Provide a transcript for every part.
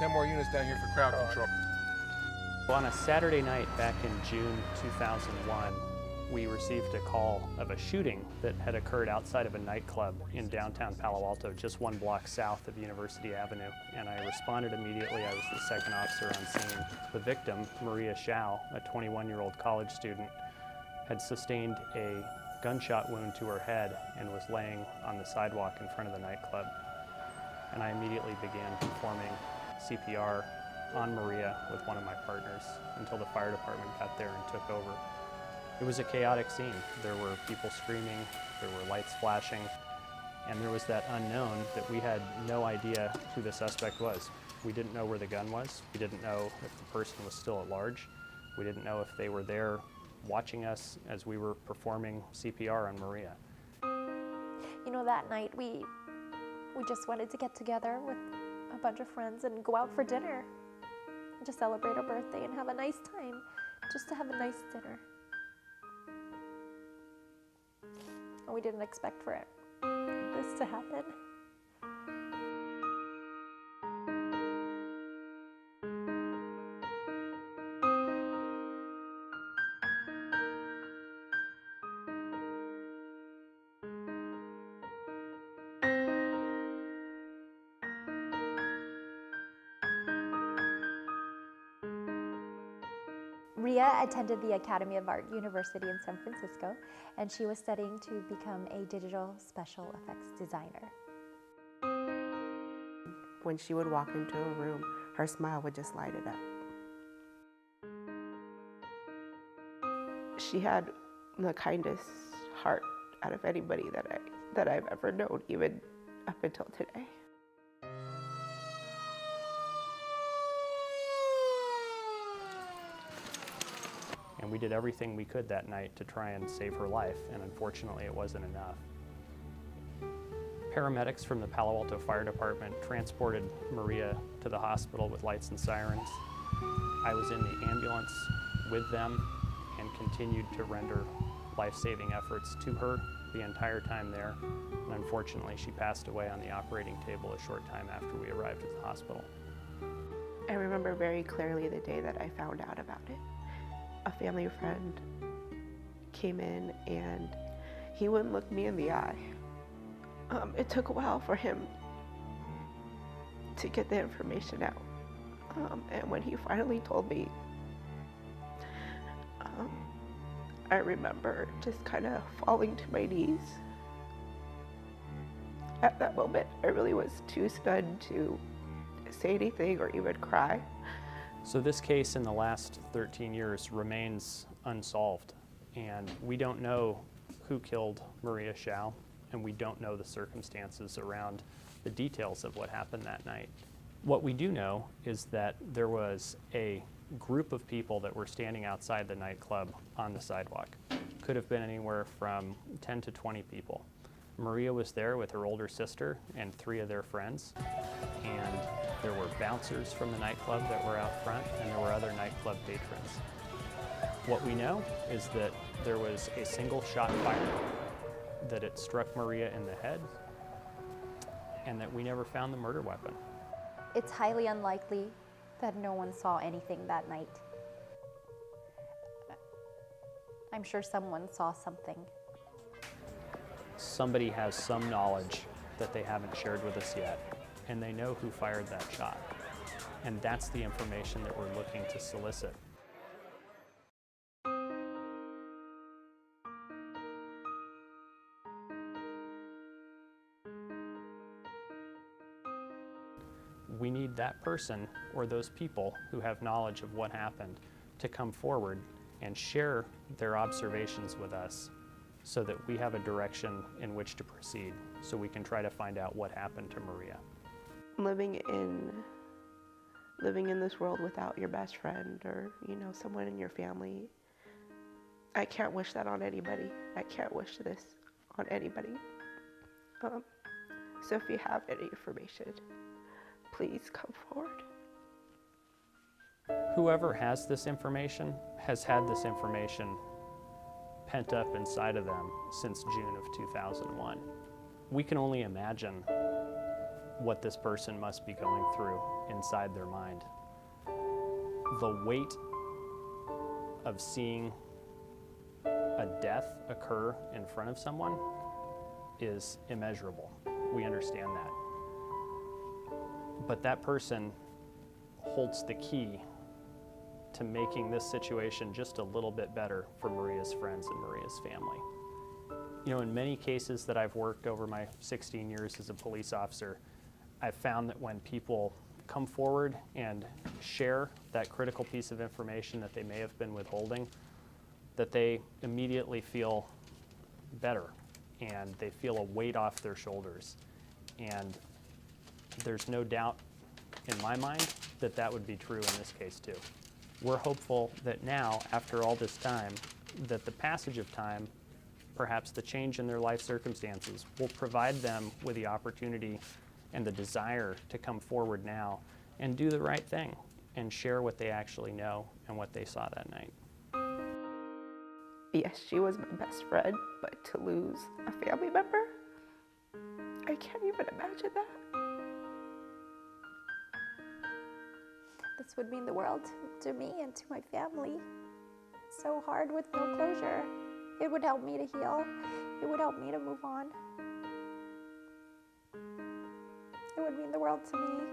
10 more units down here for crowd control. On a Saturday night back in June 2001, we received a call of a shooting that had occurred outside of a nightclub in downtown Palo Alto, just 1 block south of University Avenue, and I responded immediately. I was the second officer on scene. The victim, Maria Shao, a 21-year-old college student, had sustained a gunshot wound to her head and was laying on the sidewalk in front of the nightclub. And I immediately began performing CPR on Maria with one of my partners until the fire department got there and took over. It was a chaotic scene. There were people screaming, there were lights flashing, and there was that unknown that we had no idea who the suspect was. We didn't know where the gun was. We didn't know if the person was still at large. We didn't know if they were there watching us as we were performing CPR on Maria. You know, that night we just wanted to get together with a bunch of friends and go out for dinner, to celebrate our birthday and have a nice time, just to have a nice dinner. And we didn't expect for this to happen. Ria attended the Academy of Art University in San Francisco, and she was studying to become a digital special effects designer. When she would walk into a room, her smile would just light it up. She had the kindest heart out of anybody that I've ever known, even up until today. And we did everything we could that night to try and save her life, and unfortunately it wasn't enough. Paramedics from the Palo Alto Fire Department transported Maria to the hospital with lights and sirens. I was in the ambulance with them and continued to render life-saving efforts to her the entire time there. And unfortunately, she passed away on the operating table a short time after we arrived at the hospital. I remember very clearly the day that I found out about it. A family friend came in and he wouldn't look me in the eye. It took a while for him to get the information out. And when he finally told me, I remember just kind of falling to my knees. At that moment, I really was too stunned to say anything or even cry. So this case in the last 13 years remains unsolved, and we don't know who killed Maria Shao, and we don't know the circumstances around the details of what happened that night. What we do know is that there was a group of people that were standing outside the nightclub on the sidewalk. Could have been anywhere from 10 to 20 people. Maria was there with her older sister and 3 of their friends, and there were bouncers from the nightclub that were out front, and there were other nightclub patrons. What we know is that there was a single shot fired, that it struck Maria in the head, and that we never found the murder weapon. It's highly unlikely that no one saw anything that night. I'm sure someone saw something. Somebody has some knowledge that they haven't shared with us yet, and they know who fired that shot. And that's the information that we're looking to solicit. We need that person or those people who have knowledge of what happened to come forward and share their observations with us so that we have a direction in which to proceed, so we can try to find out what happened to Maria. Living in this world without your best friend or, someone in your family, I can't wish that on anybody. I can't wish this on anybody. So if you have any information, please come forward. Whoever has this information has had this information pent up inside of them since June of 2001. We can only imagine what this person must be going through inside their mind. The weight of seeing a death occur in front of someone is immeasurable. We understand that. But that person holds the key to making this situation just a little bit better for Maria's friends and Maria's family. You know, in many cases that I've worked over my 16 years as a police officer, I've found that when people come forward and share that critical piece of information that they may have been withholding, that they immediately feel better and they feel a weight off their shoulders. And there's no doubt in my mind that that would be true in this case too. We're hopeful that now, after all this time, that the passage of time, perhaps the change in their life circumstances, will provide them with the opportunity and the desire to come forward now and do the right thing and share what they actually know and what they saw that night. Yes, she was my best friend, but to lose a family member, I can't even imagine that. This would mean the world to me and to my family. So hard with no closure. It would help me to heal. It would help me to move on. It would mean the world to me.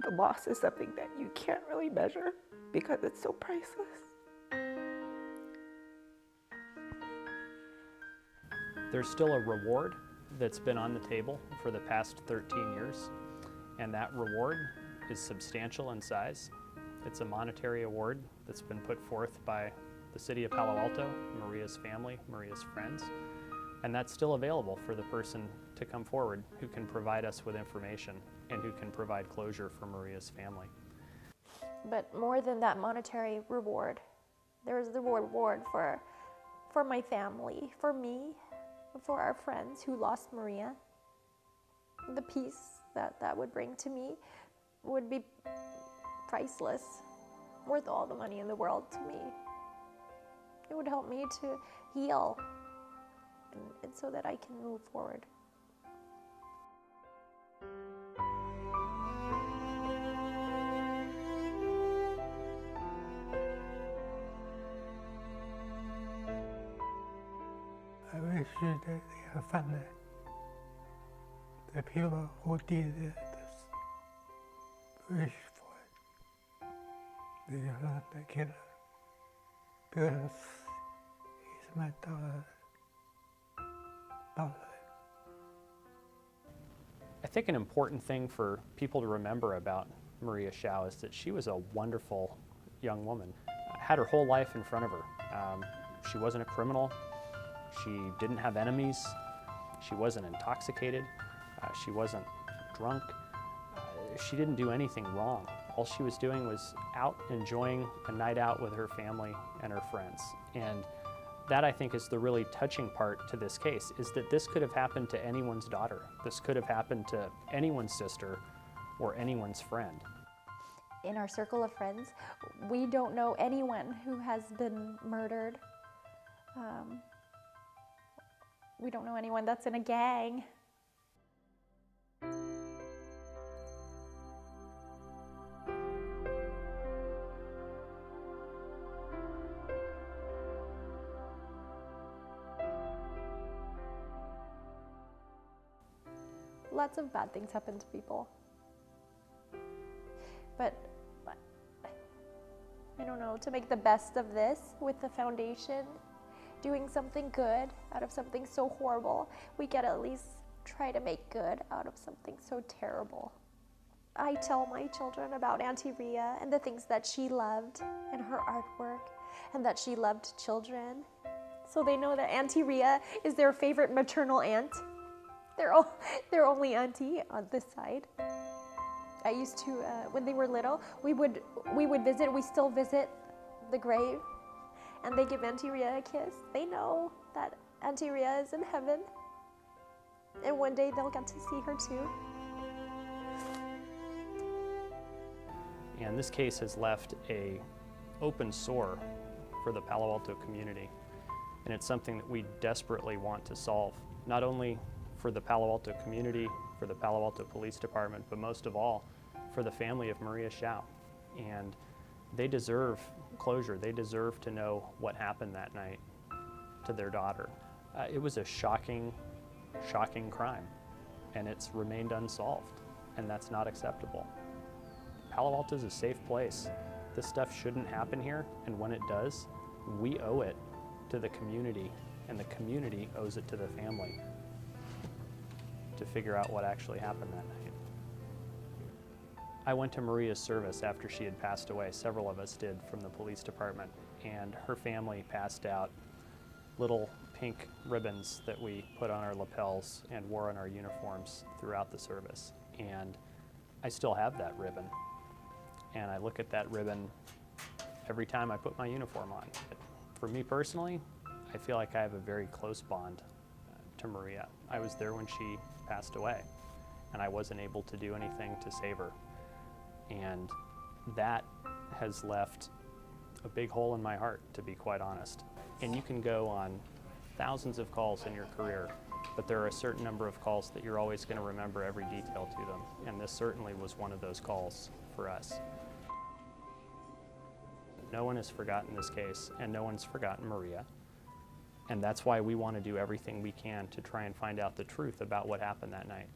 The loss is something that you can't really measure because it's so priceless. There's still a reward that's been on the table for the past 13 years, and that reward is substantial in size. It's a monetary award that's been put forth by the city of Palo Alto, Maria's family, Maria's friends, and that's still available for the person to come forward who can provide us with information and who can provide closure for Maria's family. But more than that monetary reward, there is the reward for my family, for me, for our friends who lost Maria. The peace that would bring to me would be priceless, worth all the money in the world to me. It would help me to heal and so that I can move forward. I wish that they have found the people who did this. Wish for it. They are not the killer. Because he's my daughter. I think an important thing for people to remember about Maria Shao is that she was a wonderful young woman. Had her whole life in front of her. She wasn't a criminal. She didn't have enemies. She wasn't intoxicated. She wasn't drunk. She didn't do anything wrong. All she was doing was out enjoying a night out with her family and her friends. And that, I think, is the really touching part to this case, is that this could have happened to anyone's daughter. This could have happened to anyone's sister or anyone's friend. In our circle of friends, we don't know anyone who has been murdered. We don't know anyone that's in a gang. Lots of bad things happen to people. But I don't know, to make the best of this with the foundation, doing something good out of something so horrible, we can at least try to make good out of something so terrible. I tell my children about Auntie Ria and the things that she loved and her artwork, and that she loved children. So they know that Auntie Ria is their favorite maternal aunt. Their only auntie on this side. I used to, when they were little, we would visit, we still visit the grave, and they give Auntie Ria a kiss. They know that Auntie Ria is in heaven, and one day they'll get to see her too. And this case has left an open sore for the Palo Alto community, and it's something that we desperately want to solve, not only for the Palo Alto community, for the Palo Alto Police Department, but most of all, for the family of Maria Shao. And they deserve closure. They deserve to know what happened that night to their daughter. It was a shocking, shocking crime, and it's remained unsolved, and that's not acceptable. Palo Alto is a safe place. This stuff shouldn't happen here, and when it does, we owe it to the community, and the community owes it to the family to figure out what actually happened that night. I went to Maria's service after she had passed away. Several of us did from the police department, and her family passed out little pink ribbons that we put on our lapels and wore on our uniforms throughout the service. And I still have that ribbon. And I look at that ribbon every time I put my uniform on. For me personally, I feel like I have a very close bond to Maria. I was there when she passed away, and I wasn't able to do anything to save her. And that has left a big hole in my heart, to be quite honest. And you can go on thousands of calls in your career, but there are a certain number of calls that you're always going to remember every detail to them. And this certainly was one of those calls for us. No one has forgotten this case, and no one's forgotten Maria. And that's why we want to do everything we can to try and find out the truth about what happened that night.